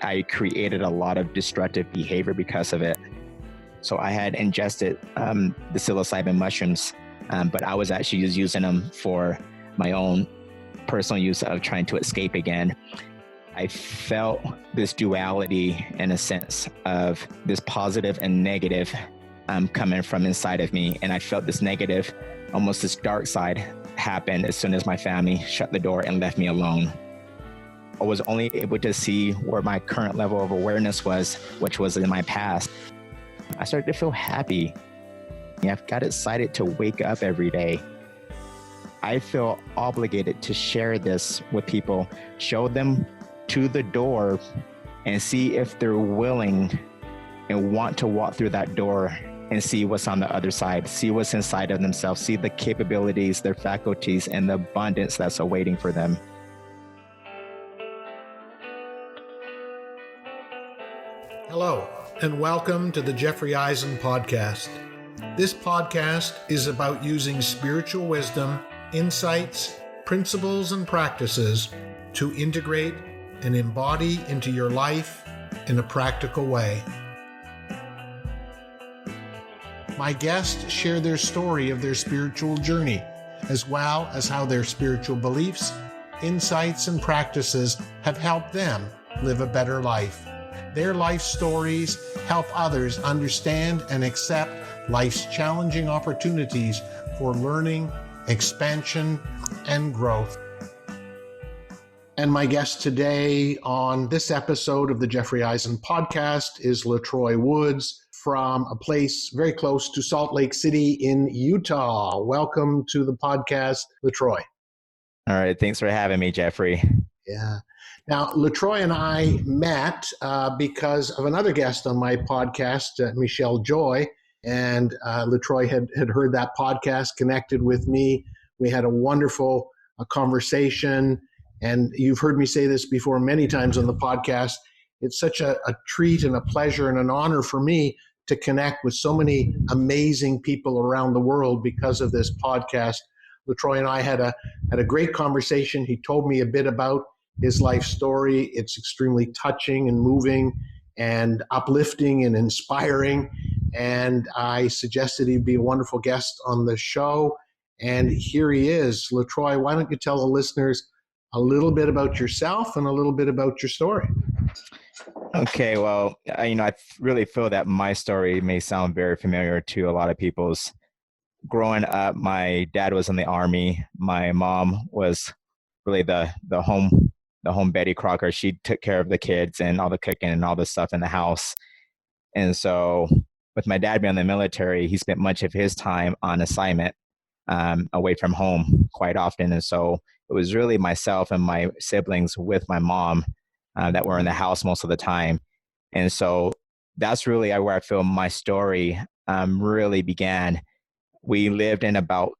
I created a lot of destructive behavior because of it. So I had ingested the psilocybin mushrooms, but I was actually just using them for my own personal use of trying to escape again. I felt this duality in a sense of this positive and negative coming from inside of me. And I felt this negative, almost this dark side happen as soon as my family shut the door and left me alone. I was only able to see where my current level of awareness was, which was in my past. I started to feel happy. I've got excited to wake up every day. I feel obligated to share this with people, show them to the door and see if they're willing and want to walk through that door and see what's on the other side, see what's inside of themselves, see the capabilities, their faculties, and the abundance that's awaiting for them. Hello, and welcome to the Jeffrey Eisen podcast. This podcast is about using spiritual wisdom, insights, principles, and practices to integrate and embody into your life in a practical way. My guests share their story of their spiritual journey, as well as how their spiritual beliefs, insights, and practices have helped them live a better life. Their life stories help others understand and accept life's challenging opportunities for learning, expansion, and growth. And my guest today on this episode of the Jeffrey Eisen podcast is Letroy Woods from a place very close to Salt Lake City in Utah. Welcome to the podcast, Letroy. All right. Thanks for having me, Jeffrey. Yeah. Now, Letroy and I met because of another guest on my podcast, Michelle Joy. And Letroy had heard that podcast, connected with me. We had a wonderful conversation. And you've heard me say this before many times on the podcast. It's such a treat and a pleasure and an honor for me to connect with so many amazing people around the world because of this podcast. Letroy and I had a great conversation. He told me a bit about his life story. It's extremely touching and moving and uplifting and inspiring. And I suggested he'd be a wonderful guest on the show. And here he is. Letroy, why don't you tell the listeners a little bit about yourself and a little bit about your story? Okay, well, I really feel that my story may sound very familiar to a lot of people's. Growing up, my dad was in the Army. My mom was really the home Betty Crocker. She took care of the kids and all the cooking and all the stuff in the house. And so with my dad being in the military, he spent much of his time on assignment away from home quite often. And so it was really myself and my siblings with my mom that were in the house most of the time. And so that's really where I feel my story really began. We lived in about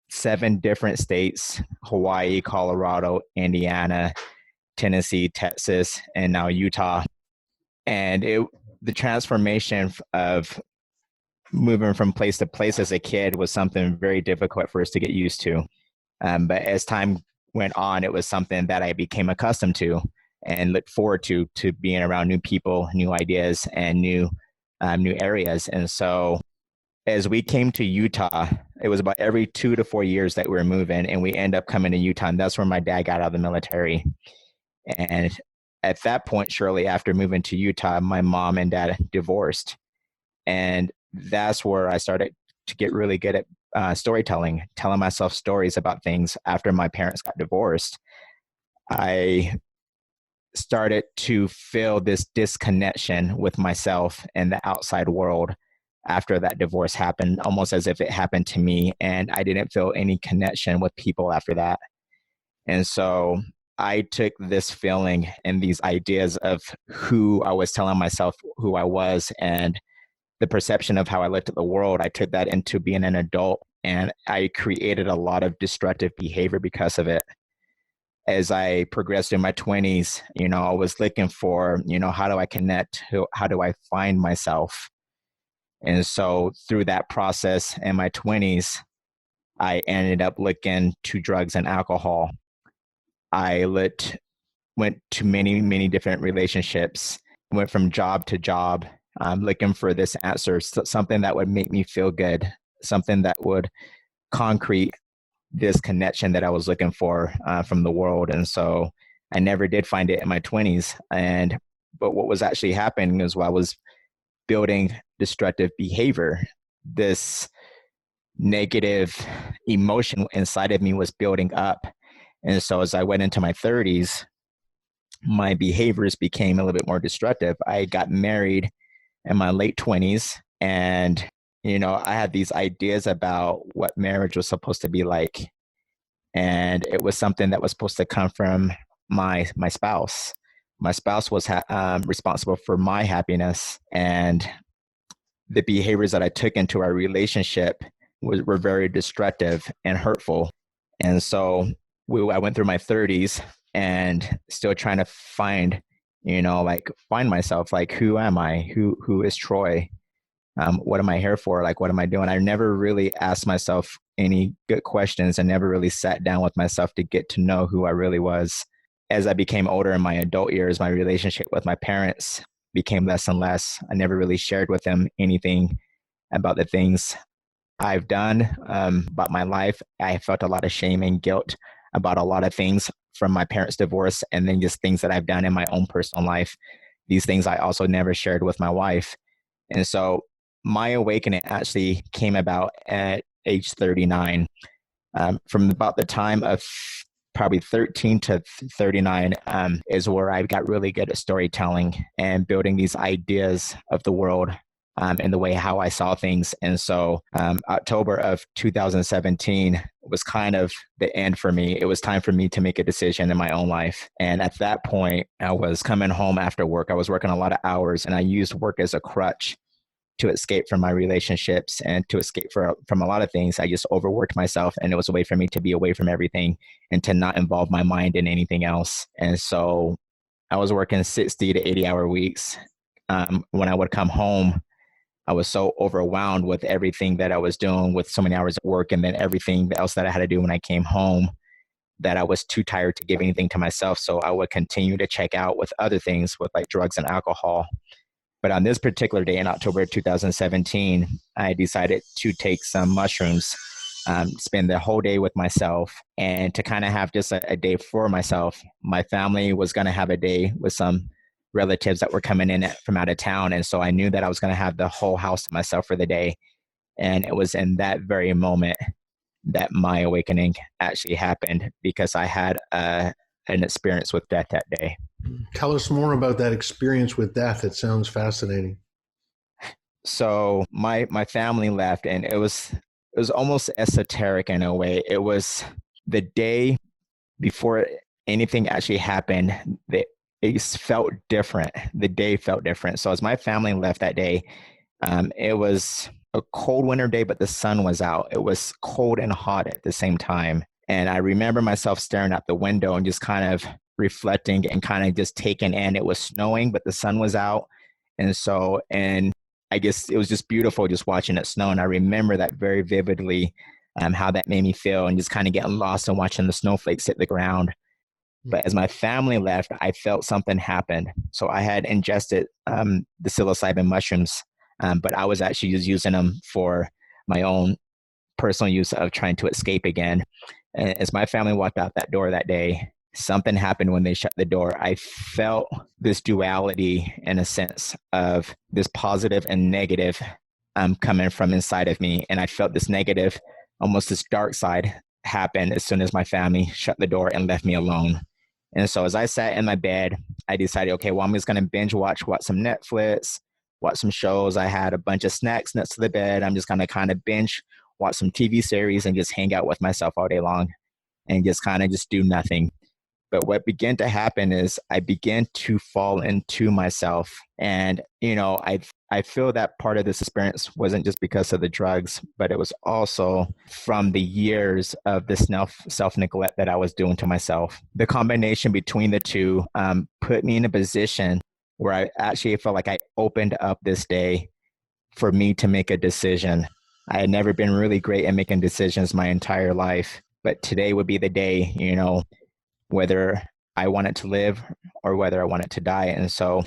7 different states: Hawaii, Colorado, Indiana, Tennessee, Texas, and now Utah. And the transformation of moving from place to place as a kid was something very difficult for us to get used to. But as time went on, it was something that I became accustomed to and looked forward to being around new people, new ideas, and new areas. And so as we came to Utah, it was about every 2 to 4 years that we were moving, and we end up coming to Utah. And that's where my dad got out of the military. And at that point, shortly after moving to Utah, my mom and dad divorced. And that's where I started to get really good at storytelling, telling myself stories about things after my parents got divorced. I started to feel this disconnection with myself and the outside world after that divorce happened, almost as if it happened to me. And I didn't feel any connection with people after that. And so I took this feeling and these ideas of who I was telling myself who I was and the perception of how I looked at the world. I took that into being an adult, and I created a lot of destructive behavior because of it. As I progressed in my 20s, I was looking for, how do I connect? How do I find myself? And so through that process in my 20s, I ended up looking to drugs and alcohol. I looked went to many, many different relationships, went from job to job, looking for this answer, something that would make me feel good, something that would concrete this connection that I was looking for from the world. And so I never did find it in my 20s. But what was actually happening is while I was building destructive behavior, this negative emotion inside of me was building up. And so as I went into my 30s, my behaviors became a little bit more destructive. I got married in my late 20s, and I had these ideas about what marriage was supposed to be like, and it was something that was supposed to come from my spouse. My spouse was responsible for my happiness, and the behaviors that I took into our relationship were very destructive and hurtful. And so I went through my 30s and still trying to find, find myself, like, who am I? Who is Troy? What am I here for? Like, what am I doing? I never really asked myself any good questions and never really sat down with myself to get to know who I really was. As I became older in my adult years, my relationship with my parents became less and less. I never really shared with them anything about the things I've done, about my life. I felt a lot of shame and guilt about a lot of things from my parents' divorce, and then just things that I've done in my own personal life. These things I also never shared with my wife. And so my awakening actually came about at age 39. From about the time of probably 13 to 39 is where I got really good at storytelling and building these ideas of the world and the way how I saw things. And so October of 2017 was kind of the end for me. It was time for me to make a decision in my own life. And at that point, I was coming home after work. I was working a lot of hours, and I used work as a crutch to escape from my relationships and to escape from a lot of things. I just overworked myself, and it was a way for me to be away from everything and to not involve my mind in anything else. And so I was working 60 to 80-hour weeks. When I would come home, I was so overwhelmed with everything that I was doing, with so many hours of work and then everything else that I had to do when I came home, that I was too tired to give anything to myself. So I would continue to check out with other things, with like drugs and alcohol. But on this particular day in October 2017, I decided to take some mushrooms, spend the whole day with myself, and to kind of have just a day for myself. My family was going to have a day with some relatives that were coming in from out of town. And so I knew that I was going to have the whole house to myself for the day. And it was in that very moment that my awakening actually happened, because I had an experience with death that day. Tell us more about that experience with death. It sounds fascinating. So my family left, and it was almost esoteric in a way. It was the day before anything actually happened. It felt different. The day felt different. So as my family left that day, it was a cold winter day, but the sun was out. It was cold and hot at the same time. And I remember myself staring out the window and just kind of reflecting and kind of just taking in. It was snowing, but the sun was out. And I guess it was just beautiful just watching it snow. And I remember that very vividly, how that made me feel, and just kind of getting lost and watching the snowflakes hit the ground. But as my family left, I felt something happen. So I had ingested the psilocybin mushrooms, but I was actually just using them for my own personal use of trying to escape again. And as my family walked out that door that day, something happened when they shut the door. I felt this duality, in a sense, of this positive and negative coming from inside of me. And I felt this negative, almost this dark side, happen as soon as my family shut the door and left me alone. And so as I sat in my bed, I decided, okay, well, I'm just going to binge watch some Netflix, watch some shows. I had a bunch of snacks next to the bed. I'm just going to kind of binge watch some TV series and just hang out with myself all day long and just kind of just do nothing. But what began to happen is I began to fall into myself. And, I feel that part of this experience wasn't just because of the drugs, but it was also from the years of this self-neglect that I was doing to myself. The combination between the two put me in a position where I actually felt like I opened up this day for me to make a decision. I had never been really great at making decisions my entire life, but today would be the day, whether I wanted to live or whether I wanted to die. And so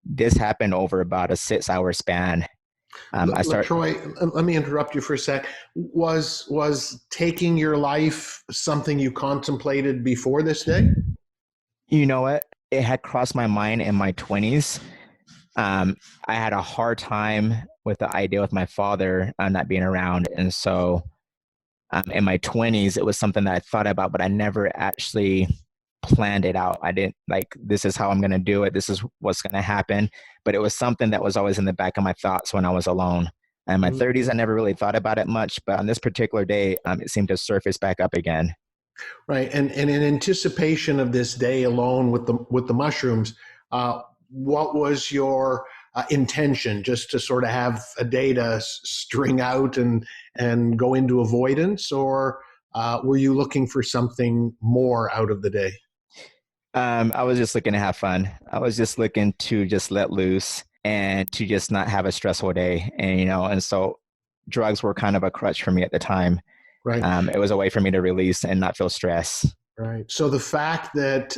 this happened over about a 6 hour span. I start, Letroy, let me interrupt you for a sec. Was taking your life something you contemplated before this day? you know what? It had crossed my mind in my 20s. Um, I had a hard time with the idea with my father not being around. And so in my 20s, it was something that I thought about, but I never actually planned it out. I didn't like, this is how I'm going to do it. This is what's going to happen. But it was something that was always in the back of my thoughts when I was alone. In my 30s, I never really thought about it much. But on this particular day, it seemed to surface back up again. Right, and in anticipation of this day alone with the mushrooms, what was your intention? Just to sort of have a day to string out and go into avoidance, or were you looking for something more out of the day? I was just looking to have fun. I was just looking to just let loose and to just not have a stressful day. And, and so drugs were kind of a crutch for me at the time. Right. It was a way for me to release and not feel stress. Right. So the fact that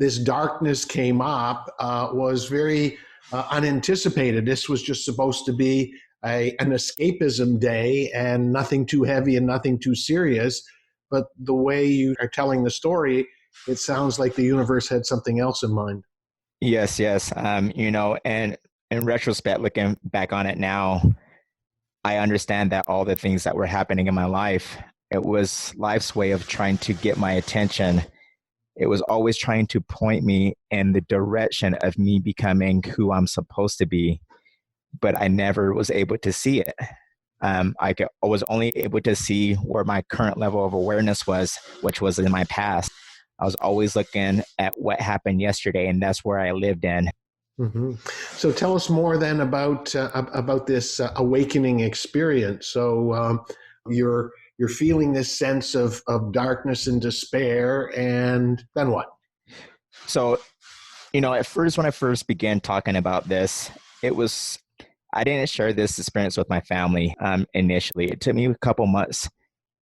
this darkness came up was very unanticipated. This was just supposed to be an escapism day and nothing too heavy and nothing too serious. But the way you are telling the story, it sounds like the universe had something else in mind. Yes, yes. And in retrospect, looking back on it now, I understand that all the things that were happening in my life, it was life's way of trying to get my attention. It was always trying to point me in the direction of me becoming who I'm supposed to be, but I never was able to see it. I was only able to see where my current level of awareness was, which was in my past. I was always looking at what happened yesterday, and that's where I lived in. Mm-hmm. So tell us more then about this awakening experience. So you're feeling this sense of darkness and despair, and then what? So, at first, when I first began talking about this, it was, I didn't share this experience with my family initially. It took me a couple months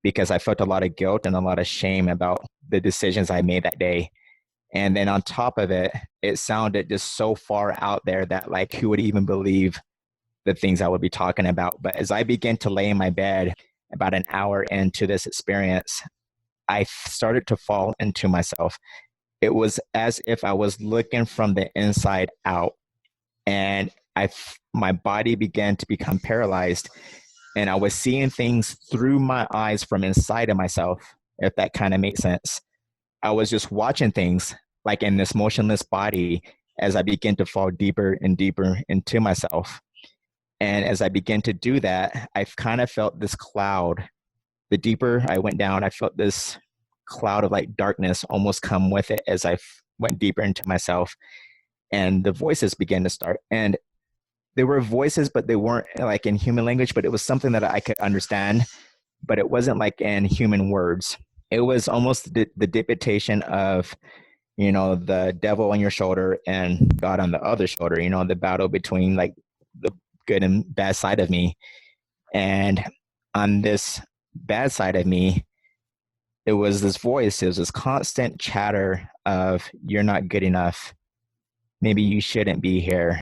because I felt a lot of guilt and a lot of shame about the decisions I made that day. And then on top of it, it sounded just so far out there that like who would even believe the things I would be talking about. But as I began to lay in my bed about an hour into this experience, I started to fall into myself. It was as if I was looking from the inside out, and my body began to become paralyzed, and I was seeing things through my eyes from inside of myself, if that kind of makes sense. I was just watching things like in this motionless body as I began to fall deeper and deeper into myself. And as I began to do that, I kind of felt this cloud. The deeper I went down, I felt this cloud of like darkness almost come with it as I went deeper into myself. And the voices began to start. And there were voices, but they weren't like in human language, but it was something that I could understand, but it wasn't like in human words. It was almost the dictation of, the devil on your shoulder and God on the other shoulder, the battle between like the good and bad side of me. And on this bad side of me, it was this voice, it was this constant chatter of, you're not good enough. Maybe you shouldn't be here.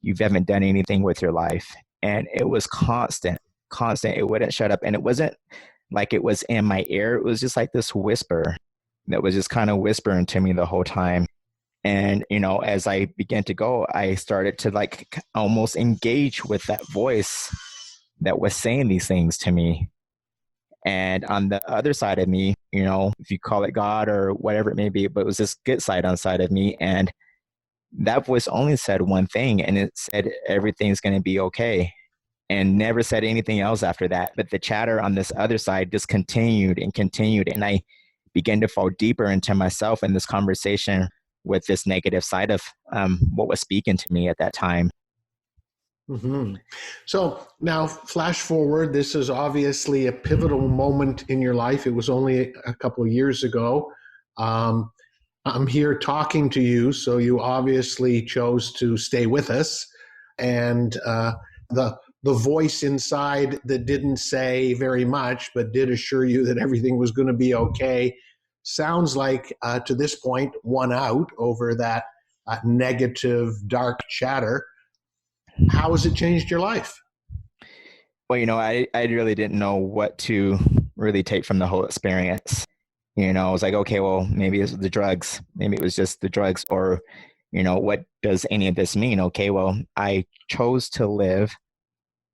You haven't done anything with your life. And it was constant, constant. It wouldn't shut up. And it wasn't like it was in my ear. It was just like this whisper that was just kind of whispering to me the whole time. And, as I began to go, I started to like almost engage with that voice that was saying these things to me. And on the other side of me, if you call it God or whatever it may be, but it was this good side on side of me. And that voice only said one thing, and it said, everything's going to be okay. And never said anything else after that. But the chatter on this other side just continued and continued. And I began to fall deeper into myself in this conversation with this negative side of what was speaking to me at that time. Mm-hmm. So now, flash forward, this is obviously a pivotal moment in your life. It was only a couple of years ago. Um, I'm here talking to you, so you obviously chose to stay with us. And the voice inside that didn't say very much, but did assure you that everything was going to be okay, sounds like to this point, won out over that negative, dark chatter. How has it changed your life? Well, I really didn't know what to really take from the whole experience. I was like, okay, well, maybe it's the drugs. Maybe it was just the drugs, or, what does any of this mean? Okay, well, I chose to live,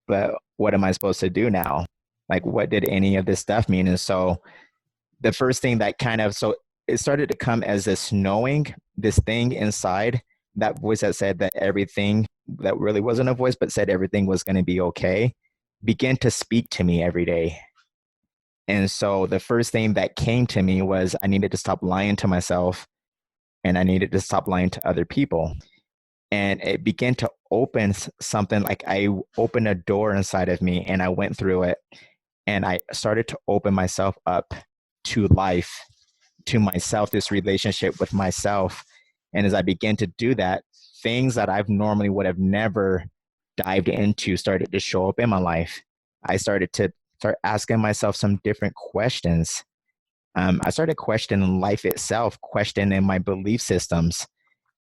but what am I supposed to do now? Like, what did any of this stuff mean? And so the first thing that so it started to come as this knowing, this thing inside, that voice that said that everything, that really wasn't a voice, but said everything was going to be okay, began to speak to me every day. And so the first thing that came to me was I needed to stop lying to myself, and I needed to stop lying to other people. And it began to open something, like I opened a door inside of me and I went through it, and I started to open myself up to life, to myself, this relationship with myself. And as I began to do that, things that I've normally would have never dived into started to show up in my life. I started to start asking myself some different questions. I started questioning life itself, questioning my belief systems.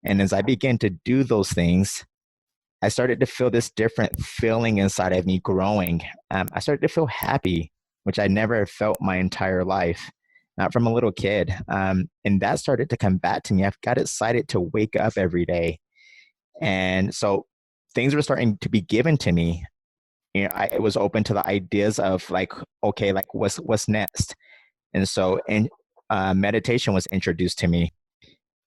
And as I began to do those things, I started to feel this different feeling inside of me growing. I started to feel happy, which I never felt my entire life, not from a little kid. And that started to come back to me. I got excited to wake up every day. And so things were starting to be given to me. I was open to the ideas of like, okay, like what's next? And so, meditation was introduced to me,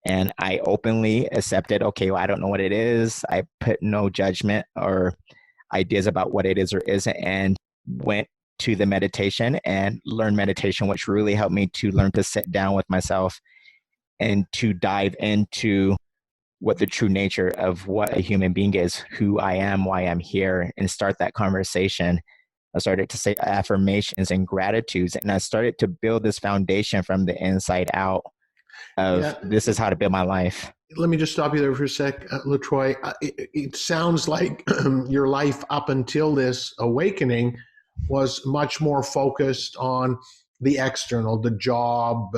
and I openly accepted, okay, well, I don't know what it is. I put no judgment or ideas about what it is or isn't, and went to the meditation and learned meditation, which really helped me to learn to sit down with myself and to dive into what the true nature of what a human being is, who I am, why I'm here, and start that conversation. I started to say affirmations and gratitudes, and I started to build this foundation from the inside out of Yeah. this is how to build my life. Let me just stop you there for a sec, Letroy. It sounds like your life up until this awakening was much more focused on the external, the job,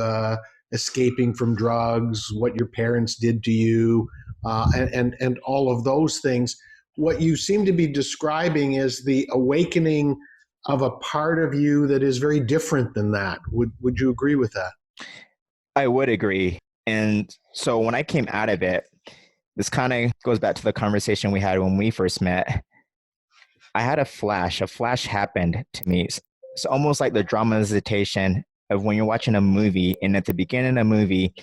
escaping from drugs, what your parents did to you, and all of those things. What you seem to be describing is the awakening of a part of you that is very different than that. Would you agree with that? I would agree. And so when I came out of it, this kind of goes back to the conversation we had when we first met. I had a flash. A flash happened to me. It's almost like the dramatization of when you're watching a movie, and at the beginning of the movie,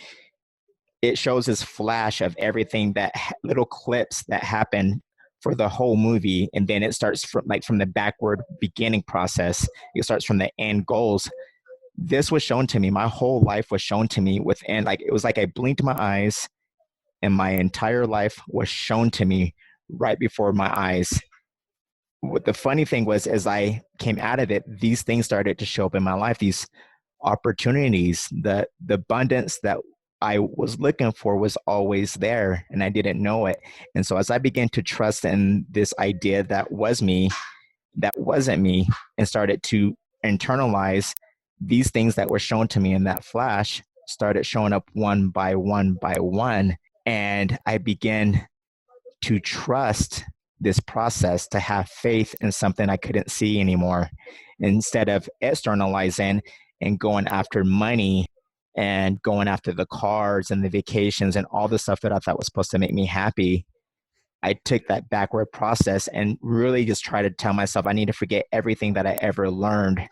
it shows this flash of everything, that little clips that happen for the whole movie. And then it starts from the backward beginning process. It starts from the end goals. This was shown to me. My whole life was shown to me within, like, it was like I blinked my eyes and my entire life was shown to me right before my eyes. What the funny thing was, as I came out of it, these things started to show up in my life, these opportunities, the abundance that I was looking for was always there, and I didn't know it. And so as I began to trust in this idea that was me, that wasn't me, and started to internalize these things that were shown to me in that flash, started showing up one by one by one. And I began to trust this process, to have faith in something I couldn't see anymore, instead of externalizing and going after money and going after the cars and the vacations and all the stuff that I thought was supposed to make me happy. I took that backward process and really just tried to tell myself I need to forget everything that I ever learned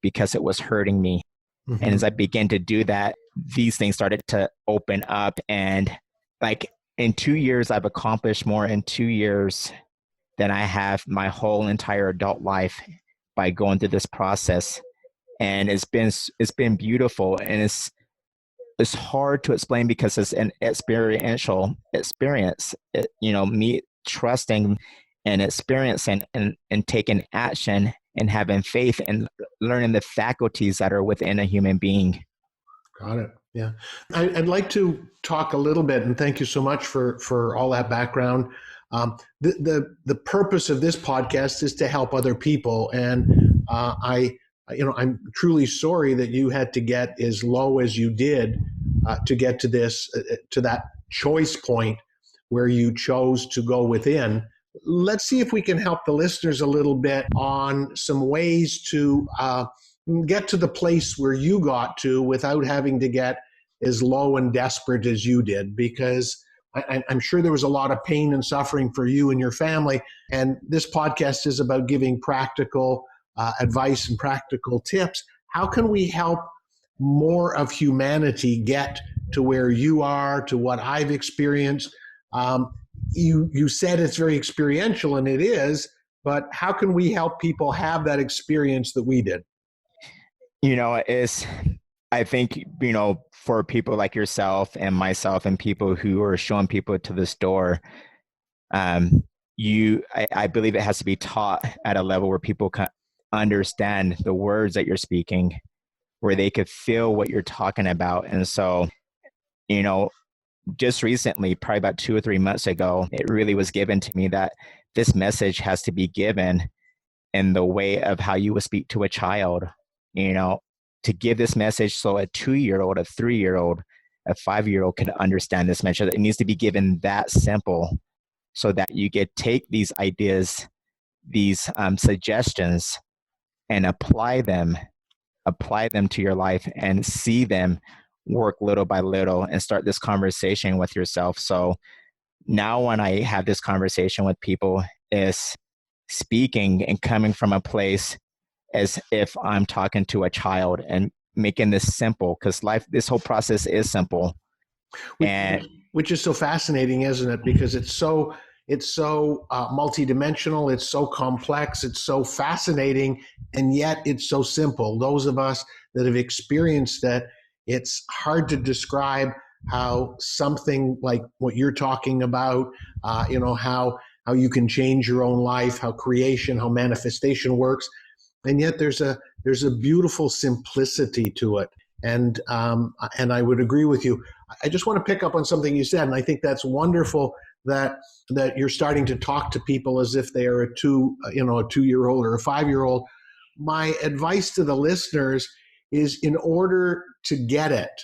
because it was hurting me. And Mm-hmm. as I began to do that, these things started to open up. And like in 2 years, I've accomplished more in 2 years than I have my whole entire adult life by going through this process. And it's been beautiful, and it's hard to explain because it's an experiential experience. Me trusting and experiencing and taking action and having faith and learning the faculties that are within a human being. Got it. Yeah. I'd like to talk a little bit, and thank you so much for all that background. The purpose of this podcast is to help other people, and I I'm truly sorry that you had to get as low as you did to get to this, to that choice point where you chose to go within. Let's see if we can help the listeners a little bit on some ways to get to the place where you got to without having to get as low and desperate as you did, because I'm sure there was a lot of pain and suffering for you and your family. And this podcast is about giving practical advice and practical tips. How can we help more of humanity get to where you are, to what I've experienced? You said it's very experiential, and it is, but how can we help people have that experience that we did? It's, I think, for people like yourself and myself and people who are showing people to this door, I believe it has to be taught at a level where people can understand the words that you're speaking, where they could feel what you're talking about. And so, you know, just recently, probably about 2 or 3 months ago, it really was given to me that this message has to be given in the way of how you would speak to a child, you know, to give this message so a 2-year-old, a 3-year-old, a 5-year-old can understand this message. It needs to be given that simple so that you could take these ideas, these suggestions, and apply them to your life and see them work little by little and start this conversation with yourself. So now when I have this conversation with people, is speaking and coming from a place as if I'm talking to a child and making this simple, because this whole process is simple. which, And which is so fascinating, isn't it? Because it's so multidimensional, it's so complex, it's so fascinating, and yet it's so simple. Those of us that have experienced it, it's hard to describe how something like what you're talking about, how you can change your own life, how creation, how manifestation works, and yet there's a beautiful simplicity to it. And I would agree with you. I just want to pick up on something you said, and I think that's wonderful that you're starting to talk to people as if they are a 2-year-old or a 5-year-old. My advice to the listeners is, in order to get it,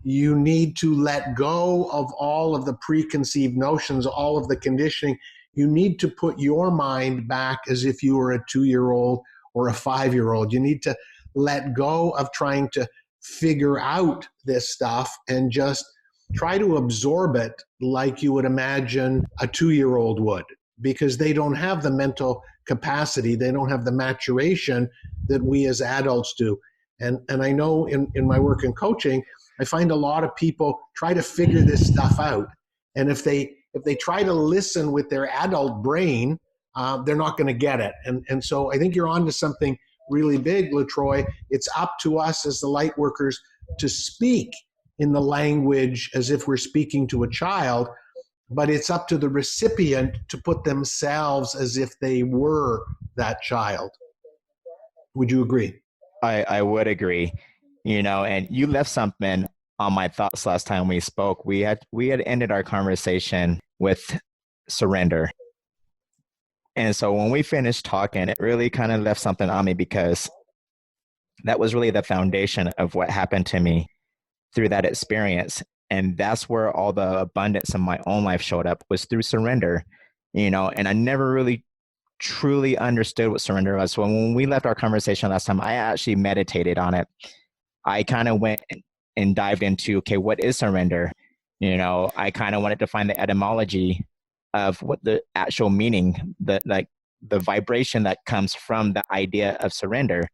you need to let go of all of the preconceived notions, all of the conditioning. You need to put your mind back as if you were a 2-year-old or a 5-year-old. You need to let go of trying to figure out this stuff and just try to absorb it like you would imagine a 2-year-old would, because they don't have the mental capacity, they don't have the maturation that we as adults do. And I know in my work in coaching, I find a lot of people try to figure this stuff out. And if they try to listen with their adult brain, they're not going to get it. And so I think you're on to something really big, Letroy. It's up to us as the light workers to speak in the language as if we're speaking to a child, but it's up to the recipient to put themselves as if they were that child. Would you agree? I would agree, and you left something on my thoughts last time we spoke. We had ended our conversation with surrender. And so when we finished talking, it really kind of left something on me, because that was really the foundation of what happened to me through that experience. And that's where all the abundance in my own life showed up, was through surrender, and I never really truly understood what surrender was. So when we left our conversation last time, I actually meditated on it. I kind of went and dived into, okay, what is surrender? I kind of wanted to find the etymology of what the actual meaning, the vibration that comes from the idea of surrender.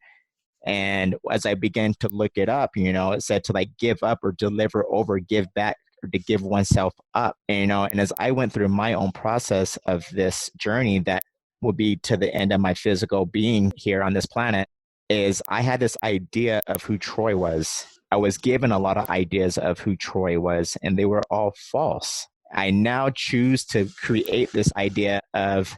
And as I began to look it up, it said to give up or deliver over, give back, or to give oneself up. And as I went through my own process of this journey that will be to the end of my physical being here on this planet, is I had this idea of who Troy was. I was given a lot of ideas of who Troy was, and they were all false. I now choose to create this idea of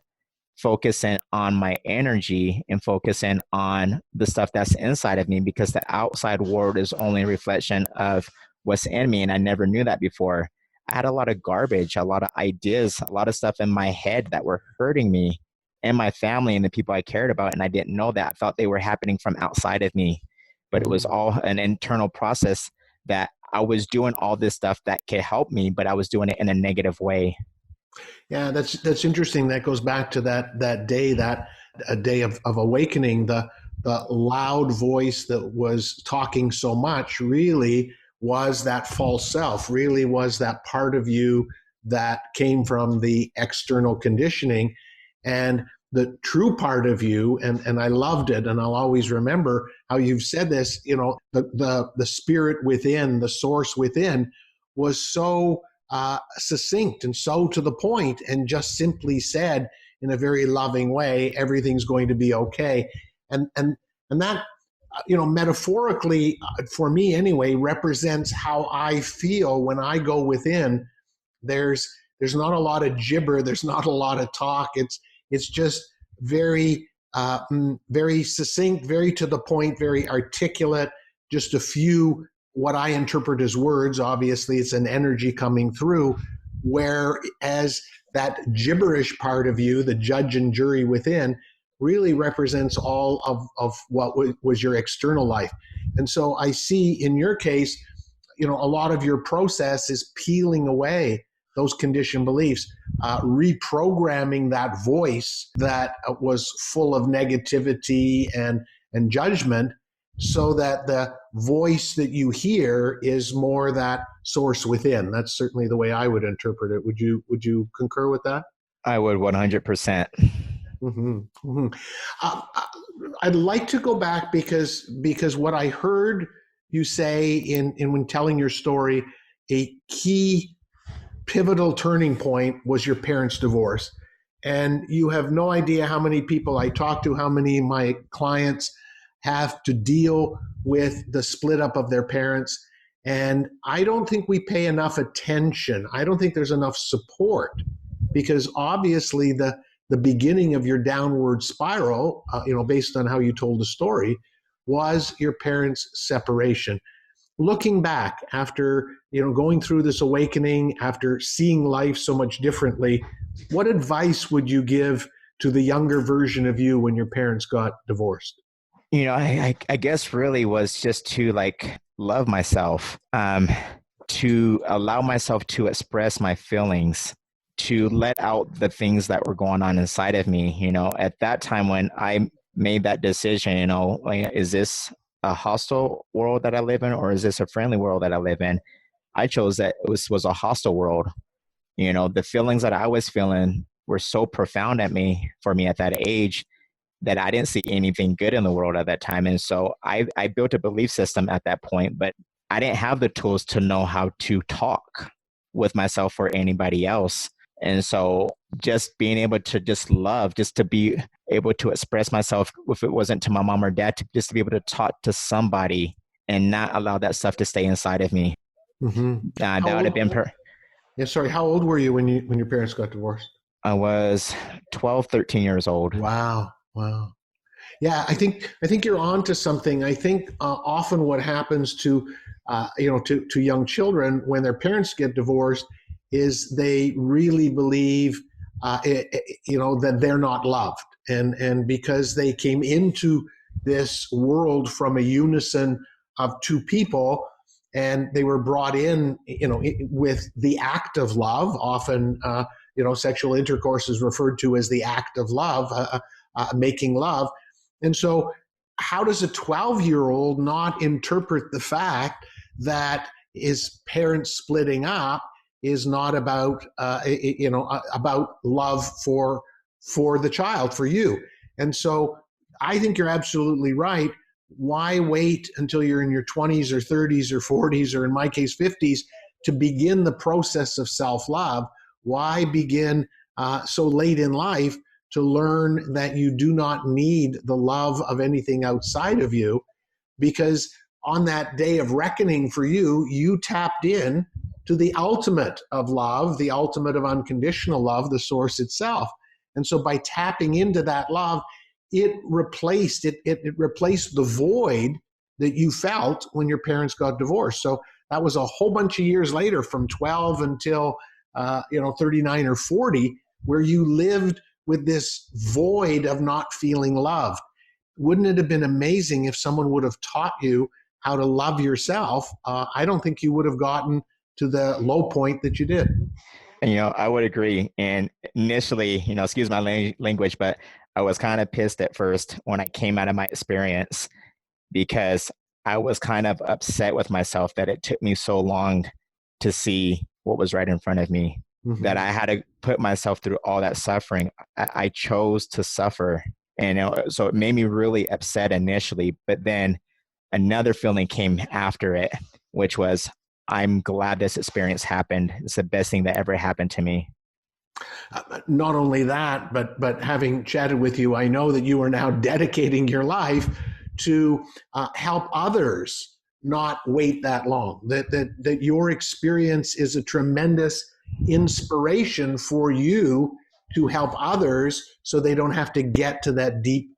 focusing on my energy and focusing on the stuff that's inside of me, because the outside world is only a reflection of what's in me. And I never knew that before. I had a lot of garbage, a lot of ideas, a lot of stuff in my head that were hurting me. and my family and the people I cared about. And I didn't know that. I thought they were happening from outside of me, but it was Mhm. all an internal process that I was doing all this stuff that could help me, but I was doing it in a negative way. Yeah, that's interesting. That goes back to that day, that a day of awakening. The loud voice that was talking so much really was that false self. Really was that part of you that came from the external conditioning, and the true part of you. And I loved it, and I'll always remember how you've said this. You know, the spirit within, the source within, was so succinct and so to the point, and just simply said in a very loving way, everything's going to be okay. And that, metaphorically, for me anyway, represents how I feel when I go within. There's not a lot of gibber, there's not a lot of talk. It's just very very succinct, very to the point, very articulate, just a few what I interpret as words. Obviously, it's an energy coming through, whereas that gibberish part of you, the judge and jury within, really represents all of what was your external life. And so I see in your case, a lot of your process is peeling away those conditioned beliefs, reprogramming that voice that was full of negativity and judgment, so that the voice that you hear is more that source within. That's certainly the way I would interpret it. Would you concur with that? I would 100%. Mm-hmm. Mm-hmm. Uh, I'd like to go back because what I heard you say in when telling your story, a key pivotal turning point was your parents' divorce. And you have no idea how many people I talk to, how many of my clients have to deal with the split up of their parents. And I don't think we pay enough attention. I don't think there's enough support, because obviously the beginning of your downward spiral, based on how you told the story, was your parents' separation. Looking back after going through this awakening, after seeing life so much differently, what advice would you give to the younger version of you when your parents got divorced? I guess really was just to like love myself, to allow myself to express my feelings, to let out the things that were going on inside of me. At that time when I made that decision, like, is this a hostile world that I live in, or is this a friendly world that I live in? I chose that it was a hostile world. The feelings that I was feeling were so profound for me at that age, that I didn't see anything good in the world at that time. And so I built a belief system at that point, but I didn't have the tools to know how to talk with myself or anybody else. And so just being able to just love, just to be able to express myself, if it wasn't to my mom or dad, just to be able to talk to somebody and not allow that stuff to stay inside of me. Mm-hmm. How That would have been, old? Yeah, sorry. How old were you when your parents got divorced? I was 12, 13 years old. Wow, wow. Yeah, I think you're on to something. I think often what happens to young children when their parents get divorced is they really believe that they're not loved, and because they came into this world from a unison of two people, and they were brought in with the act of love. Often sexual intercourse is referred to as the act of love, making love. And so, how does a 12-year-old not interpret the fact that his parents splitting up is not about, about love for the child, for you? And so, I think you're absolutely right. Why wait until you're in your 20s or 30s or 40s, or in my case 50s, to begin the process of self-love? Why begin so late in life to learn that you do not need the love of anything outside of you? Because on that day of reckoning for you, you tapped in to the ultimate of love, the ultimate of unconditional love, the source itself. And so by tapping into that love, it replaced the void that you felt when your parents got divorced. So that was a whole bunch of years later, from 12 until 39 or 40, where you lived with this void of not feeling loved. Wouldn't it have been amazing if someone would have taught you how to love yourself? I don't think you would have gotten to the low point that you did. And, I would agree. And initially, excuse my language, but I was kind of pissed at first when I came out of my experience because I was kind of upset with myself that it took me so long to see what was right in front of me, that I had to put myself through all that suffering. I chose to suffer. And so it made me really upset initially, but then another feeling came after it, which was, I'm glad this experience happened. It's the best thing that ever happened to me. Not only that, but having chatted with you, I know that you are now dedicating your life to help others not wait that long. That your experience is a tremendous inspiration for you to help others, so they don't have to get to that deep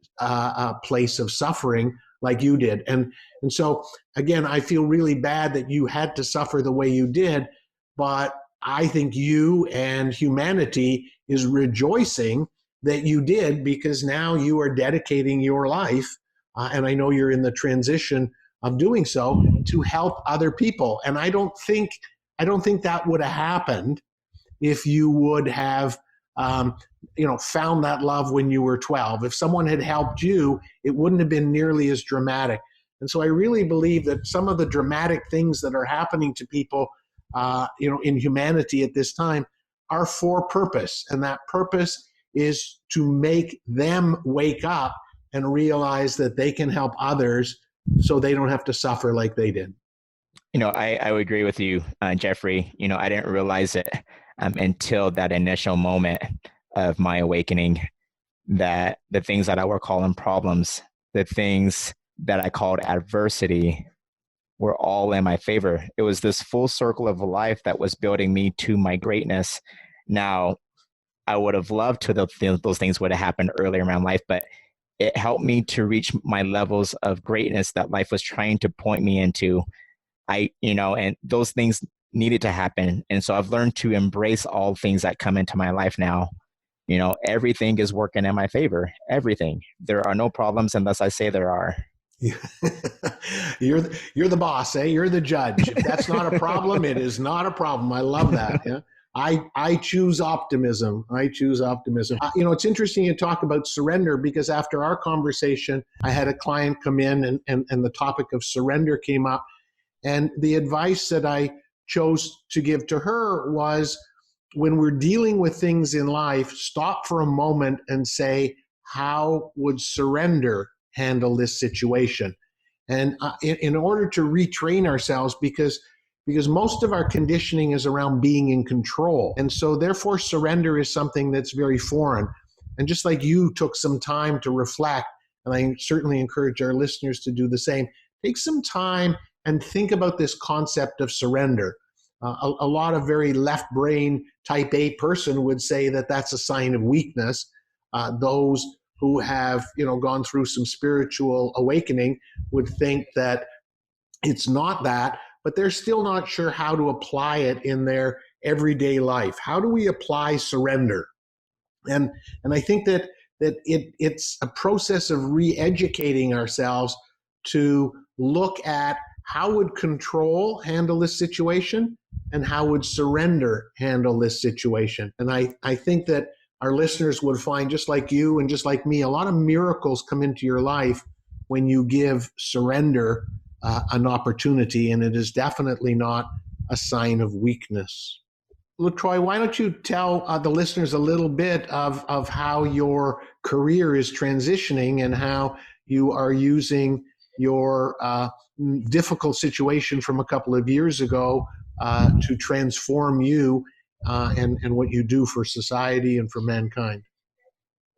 place of suffering like you did. And so again, I feel really bad that you had to suffer the way you did, but I think you and humanity is rejoicing that you did, because now you are dedicating your life, and I know you're in the transition of doing so, to help other people. And I don't think that would have happened if you would have found that love when you were 12. If someone had helped you, it wouldn't have been nearly as dramatic. And so I really believe that some of the dramatic things that are happening to people in humanity at this time are for purpose. And that purpose is to make them wake up and realize that they can help others so they don't have to suffer like they did. I would agree with you, Jeffrey. I didn't realize it until that initial moment of my awakening, that the things that I were calling problems, the things that I called adversity, were all in my favor. It was this full circle of life that was building me to my greatness. Now, I would have loved to those things would have happened earlier in my life, but it helped me to reach my levels of greatness that life was trying to point me into. And those things needed to happen. And so I've learned to embrace all things that come into my life now. Everything is working in my favor. Everything. There are no problems unless I say there are. You're the boss, eh? You're the judge. If that's not a problem, it is not a problem. I love that. Yeah. I choose optimism. I choose optimism. It's interesting you talk about surrender, because after our conversation, I had a client come in and the topic of surrender came up. And the advice that I chose to give to her was, when we're dealing with things in life, stop for a moment and say, how would surrender handle this situation? And in order to retrain ourselves, because most of our conditioning is around being in control. And so therefore, surrender is something that's very foreign. And just like you took some time to reflect, and I certainly encourage our listeners to do the same, take some time and think about this concept of surrender. A lot of very left brain type A person would say that that's a sign of weakness. Those who have gone through some spiritual awakening would think that it's not that, but they're still not sure how to apply it in their everyday life. How do we apply surrender? And I think that it's a process of re-educating ourselves to look at how would control handle this situation and how would surrender handle this situation. And I think that our listeners would find, just like you and just like me, a lot of miracles come into your life when you give surrender an opportunity, and it is definitely not a sign of weakness. Letroy, why don't you tell the listeners a little bit of how your career is transitioning and how you are using your difficult situation from a couple of years ago to transform you and what you do for society and for mankind?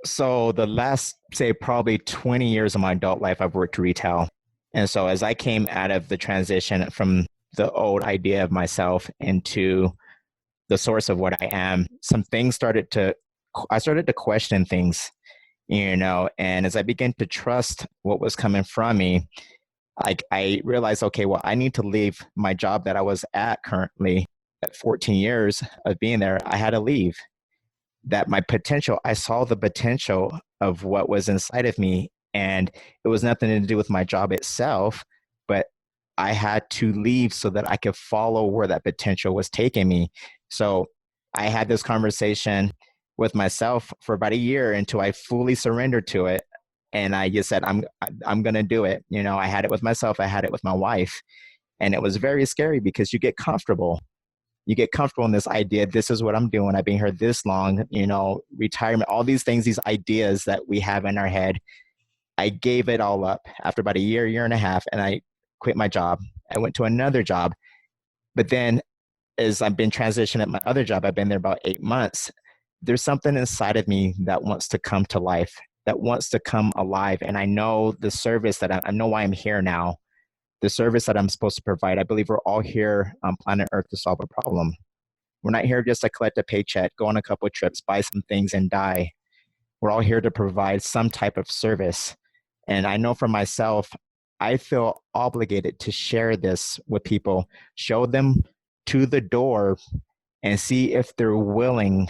So the last, say, probably 20 years of my adult life, I've worked retail. And so as I came out of the transition from the old idea of myself into the source of what I am, I started to question things, and as I began to trust what was coming from me, I realized, okay, well, I need to leave my job that I was at currently at 14 years of being there. I had to leave. that my potential, I saw the potential of what was inside of me. And it was nothing to do with my job itself, but I had to leave so that I could follow where that potential was taking me. So I had this conversation with myself for about a year until I fully surrendered to it. And I just said, I'm going to do it. You know, I had it with myself. I had it with my wife. And it was very scary because you get comfortable. You get comfortable in this idea. This is what I'm doing. I've been here this long, you know, retirement, all these things, these ideas that we have in our head. I gave it all up after about a year and a half, and I quit my job. I went to another job. But then as I've been transitioning at my other job, I've been there about 8 months. There's something inside of me that wants to come to life, that wants to come alive. And I know the service that I know why I'm here now, the service that I'm supposed to provide. I believe we're all here on planet Earth to solve a problem. We're not here just to collect a paycheck, go on a couple of trips, buy some things and die. We're all here to provide some type of service. And I know for myself, I feel obligated to share this with people, show them to the door and see if they're willing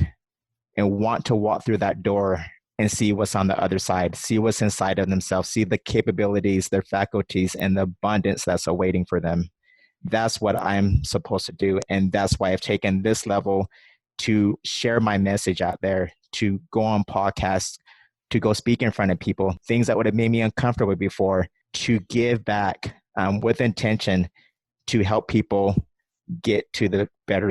and want to walk through that door and see what's on the other side, see what's inside of themselves, see the capabilities, their faculties, and the abundance that's awaiting for them. That's what I'm supposed to do. And that's why I've taken this level to share my message out there, to go on podcasts, to go speak in front of people, things that would have made me uncomfortable before, to give back with intention to help people get to the better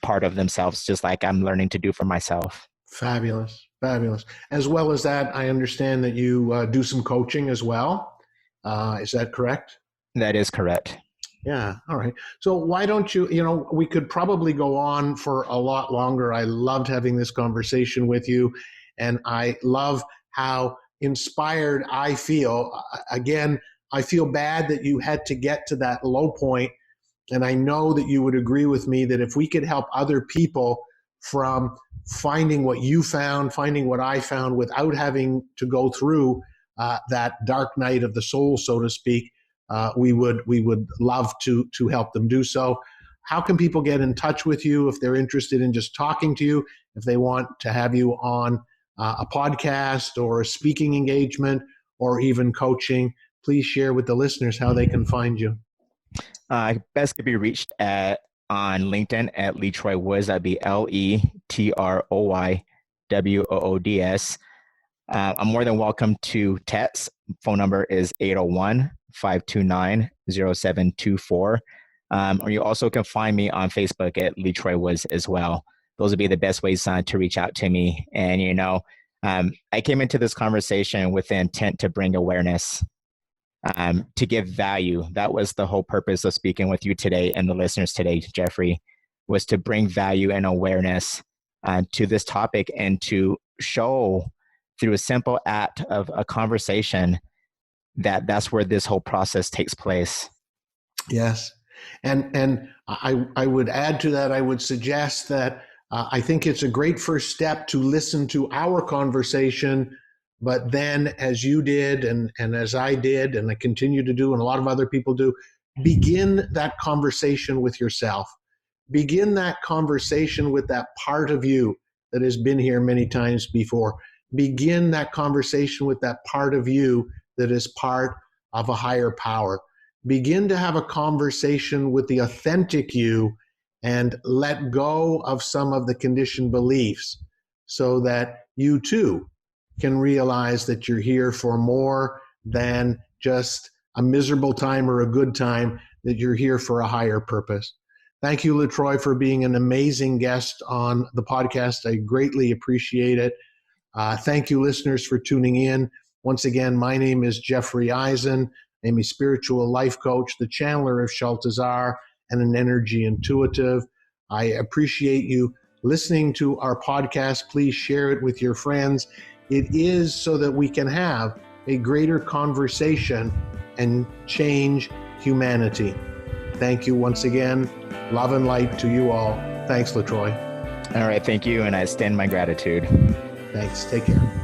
part of themselves, just like I'm learning to do for myself. Fabulous. Fabulous. As well as that, I understand that you do some coaching as well. Is that correct? That is correct. Yeah. All right. So why don't you, we could probably go on for a lot longer. I loved having this conversation with you, and I love how inspired I feel. Again, I feel bad that you had to get to that low point, and I know that you would agree with me that if we could help other people from finding what you found, finding what I found, without having to go through that dark night of the soul, so to speak, we would love to help them do so. How can people get in touch with you if they're interested in just talking to you, if they want to have you on a podcast or a speaking engagement or even coaching? Please share with the listeners how they can find you. Best could be reached on LinkedIn at Letroy Woods. That'd be LetroyWoods. I'm more than welcome to text. Phone number is 801-529-0724. Or you also can find me on Facebook at Letroy Woods as well. Those would be the best ways to reach out to me. And, I came into this conversation with the intent to bring awareness, to give value. That was the whole purpose of speaking with you today and the listeners today, Jeffrey, was to bring value and awareness to this topic and to show through a simple act of a conversation that's where this whole process takes place. Yes. And I would add to that, I would suggest that I think it's a great first step to listen to our conversation, but then as you did and as I did and I continue to do and a lot of other people do, begin that conversation with yourself. Begin that conversation with that part of you that has been here many times before. Begin that conversation with that part of you that is part of a higher power. Begin to have a conversation with the authentic you and let go of some of the conditioned beliefs so that you too can realize that you're here for more than just a miserable time or a good time, that you're here for a higher purpose. Thank you, Letroy, for being an amazing guest on the podcast. I greatly appreciate it. Thank you, listeners, for tuning in. Once again, my name is Jeffrey Eisen. I'm a spiritual life coach, the channeler of Shaltazar, and an energy intuitive. I appreciate you listening to our podcast. Please share it with your friends. It is so that we can have a greater conversation and change humanity. Thank you once again. Love and light to you all. Thanks, Letroy. All right. Thank you. And I extend my gratitude. Thanks. Take care.